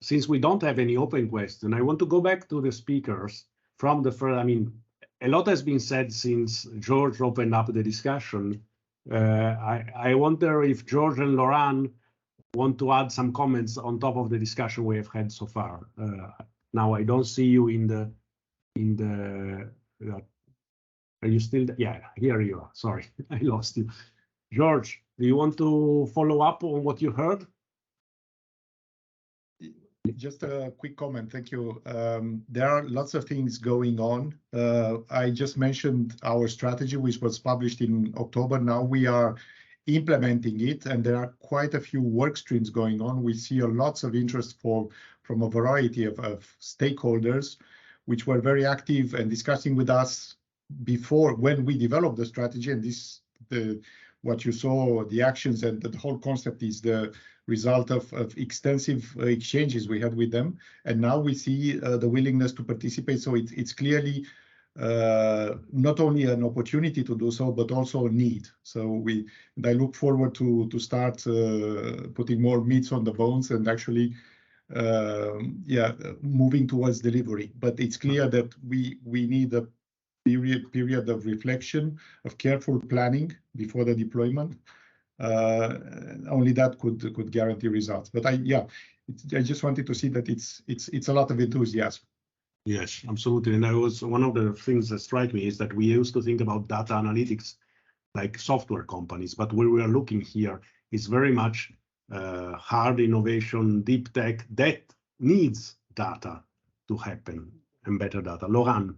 since we don't have any open question, I want to go back to the speakers from the first. I mean, a lot has been said since George opened up the discussion. I wonder if George and Laurent want to add some comments on top of the discussion we have had so far. Now I don't see you in the. Are you still? Yeah, here you are. Sorry, I lost you. George, do you want to follow up on what you heard? Just a quick comment. Thank you. There are lots of things going on. I just mentioned our strategy, which was published in October. Now we are implementing it, and there are quite a few work streams going on. We see lots of interest from a variety of stakeholders, which were very active and discussing with us before when we developed the strategy. And what you saw, the actions and the whole concept is the result of extensive exchanges we had with them. And now we see the willingness to participate. So it's clearly not only an opportunity to do so, but also a need. So I look forward to start putting more meats on the bones and actually moving towards delivery. But it's clear that we need a period of reflection, of careful planning before the deployment. Only that could guarantee results. But I just wanted to see that it's a lot of enthusiasm. Yes, absolutely. And one of the things that strike me is that we used to think about data analytics like software companies, but where we are looking here is very much hard innovation, deep tech that needs data to happen and better data. Laurent.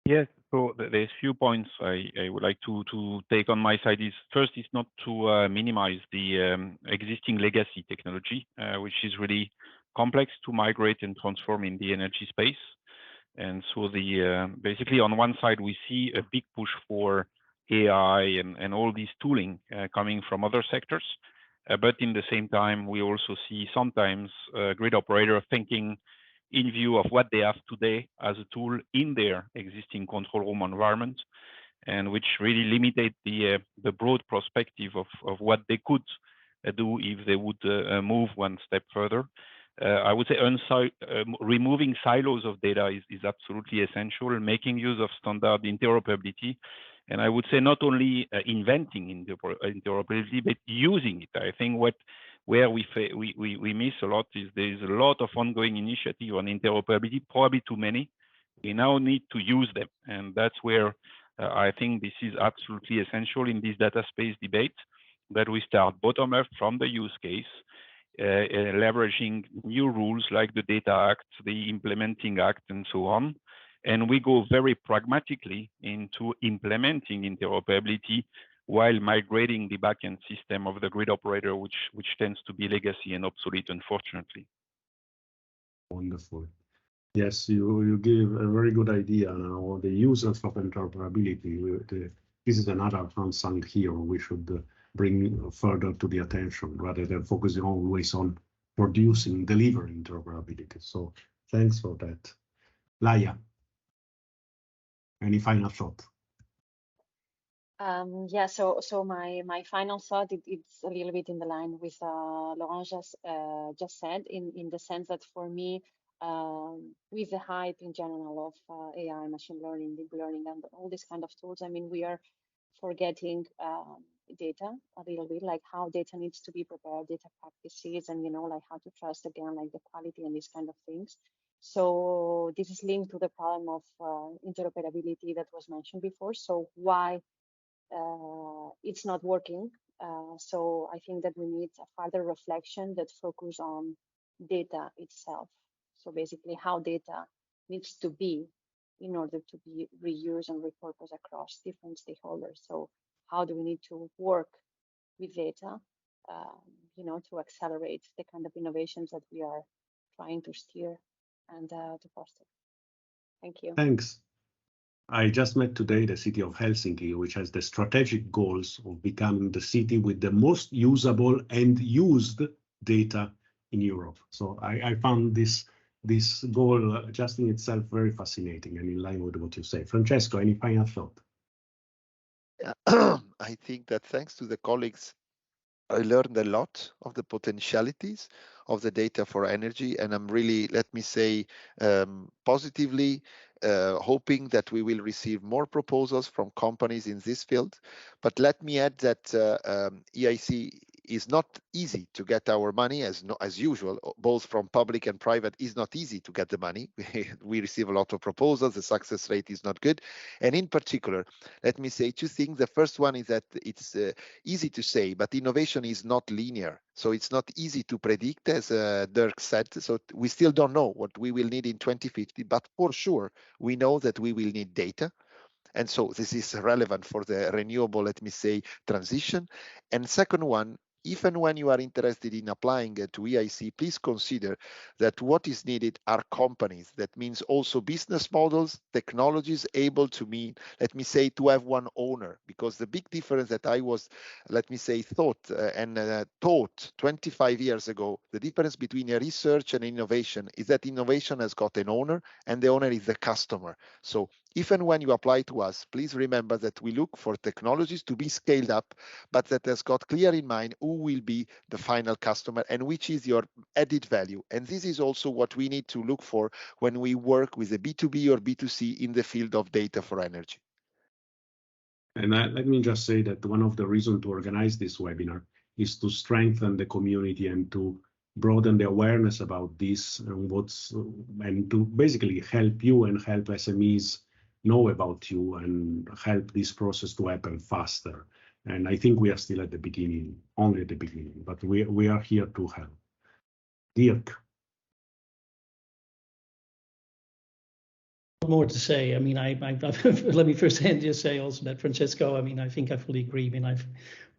Yes, so there's few points I would like to take on my side. First is not to minimize the existing legacy technology, which is really complex to migrate and transform in the energy space. And so basically on one side, we see a big push for AI and all these tooling coming from other sectors. But in the same time, we also see sometimes grid operator thinking in view of what they have today as a tool in their existing control room environment, and which really limited the broad perspective of what they could do if they would move one step further. I would say removing silos of data is absolutely essential, making use of standard interoperability. And I would say not only inventing interoperability, but using it. I think where we miss a lot is there's a lot of ongoing initiative on interoperability, probably too many. We now need to use them. And that's where I think this is absolutely essential in this data space debate, that we start bottom up from the use case, leveraging new rules like the Data Act, the Implementing Act, and so on. And we go very pragmatically into implementing interoperability while migrating the backend system of the grid operator, which tends to be legacy and obsolete, unfortunately. Wonderful. Yes, you give a very good idea now. The users of interoperability. This is another unsung hero we should bring further to the attention rather than focusing always on producing, delivering interoperability. So thanks for that. Laia, any final thought? Yeah, so my final thought, it's a little bit in the line with Laurent just said, in the sense that for me, with the hype in general of AI, machine learning, deep learning, and all these kind of tools, I mean, we are forgetting data a little bit, like how data needs to be prepared, data practices, and like how to trust again, like the quality and these kind of things. So this is linked to the problem of interoperability that was mentioned before. So why it's not working? So I think that we need a further reflection that focus on data itself. So basically how data needs to be in order to be reused and repurposed across different stakeholders. So how do we need to work with data, to accelerate the kind of innovations that we are trying to steer and to foster. Thank you. Thanks. I just met today the city of Helsinki, which has the strategic goals of becoming the city with the most usable and used data in Europe. So I found this goal just in itself very fascinating and in line with what you say. Francesco, any final thought? I think that thanks to the colleagues, I learned a lot of the potentialities of the Data4Energy, and I'm really, let me say, positively hoping that we will receive more proposals from companies in this field. But let me add that EIC is not easy to get our money, as usual, both from public and private. Is not easy to get the money. We receive a lot of proposals. The success rate is not good. And in particular, let me say two things. The first one is that it's easy to say, but innovation is not linear. So it's not easy to predict, as Dirk said. So we still don't know what we will need in 2050, but for sure, we know that we will need data. And so this is relevant for the renewable, let me say, transition. And second one, if and when you are interested in applying to EIC, please consider that what is needed are companies. That means also business models, technologies able to mean, let me say, to have one owner. Because the big difference that I was, let me say, taught 25 years ago, the difference between a research and innovation is that innovation has got an owner, and the owner is the customer. So if and when you apply to us, please remember that we look for technologies to be scaled up, but that has got clear in mind who will be the final customer and which is your added value. And this is also what we need to look for when we work with a B2B or B2C in the field of Data4Energy. And let me just say that one of the reasons to organize this webinar is to strengthen the community and to broaden the awareness about this and to basically help you and help SMEs know about you and help this process to happen faster. And I think we are still at the beginning, only at the beginning, but we are here to help. Dirk. More to say. I mean, let me first just say also that Francesco, I mean, I think I fully agree. I mean, I've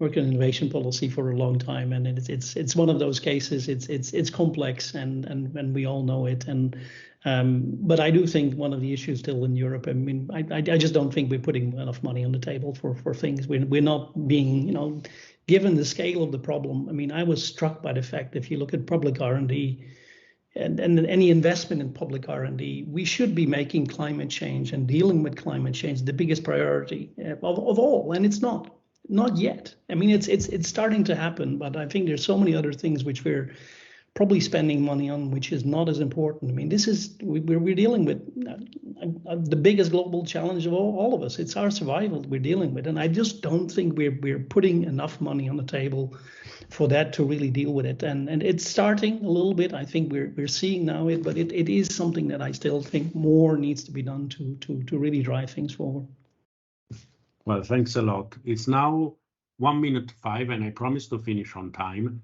worked in innovation policy for a long time, and it's one of those cases. It's complex, and we all know it. And but I do think one of the issues still in Europe. I mean, I just don't think we're putting enough money on the table for things. We're not being, given the scale of the problem. I mean, I was struck by the fact that if you look at public R&D. And any investment in public R&D, we should be making climate change and dealing with climate change the biggest priority of all, and it's not yet. I mean, it's starting to happen, but I think there's so many other things which we're probably spending money on, which is not as important. I mean, we're dealing with the biggest global challenge of all of us. It's our survival we're dealing with, and I just don't think we're putting enough money on the table for that to really deal with it. And it's starting a little bit. I think we're seeing now it, but it is something that I still think more needs to be done to really drive things forward. Well, thanks a lot. It's now 1:05, and I promise to finish on time.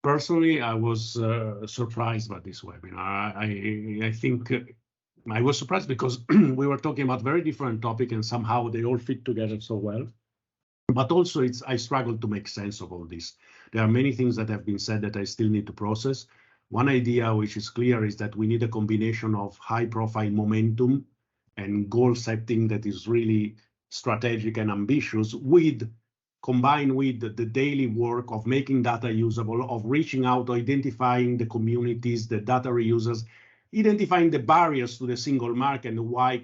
Personally, I was surprised by this webinar. I think I was surprised because we were talking about very different topics and somehow they all fit together so well. But also I struggled to make sense of all this. There are many things that have been said that I still need to process. One idea which is clear is that we need a combination of high profile momentum and goal setting that is really strategic and ambitious combined with the daily work of making data usable, of reaching out, identifying the communities, the data reusers, identifying the barriers to the single market and why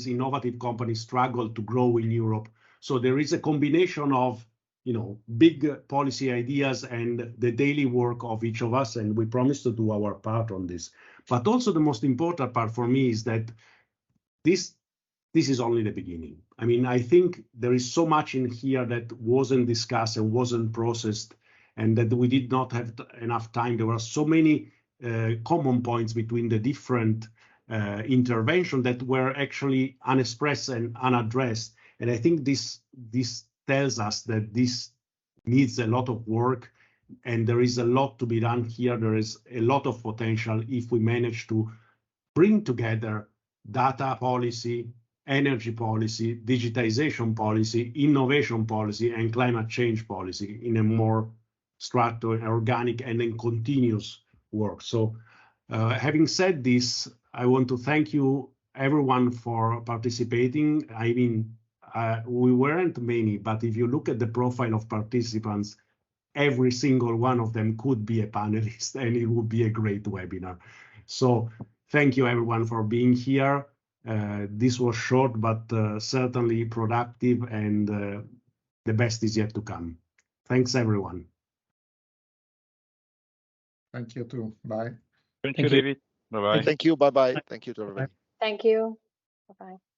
innovative companies struggle to grow in Europe. So there is a combination of, big policy ideas and the daily work of each of us, and we promise to do our part on this. But also the most important part for me is that this is only the beginning. I mean, I think there is so much in here that wasn't discussed and wasn't processed, and that we did not have enough time. There were so many common points between the different interventions that were actually unexpressed and unaddressed. And I think this tells us that this needs a lot of work, and there is a lot to be done here. There is a lot of potential if we manage to bring together data policy, energy policy, digitization policy, innovation policy, and climate change policy in a more structured, organic, and then continuous work. So having said this, I want to thank you everyone for participating. I mean, we weren't many, but if you look at the profile of participants, every single one of them could be a panelist, and it would be a great webinar. So thank you everyone for being here. This was short, but certainly productive, and the best is yet to come. Thanks everyone. Thank you too. Bye. Thank you, David. Bye-bye. Thank you. Bye-bye. Thank you to everybody. Thank you. Bye-bye.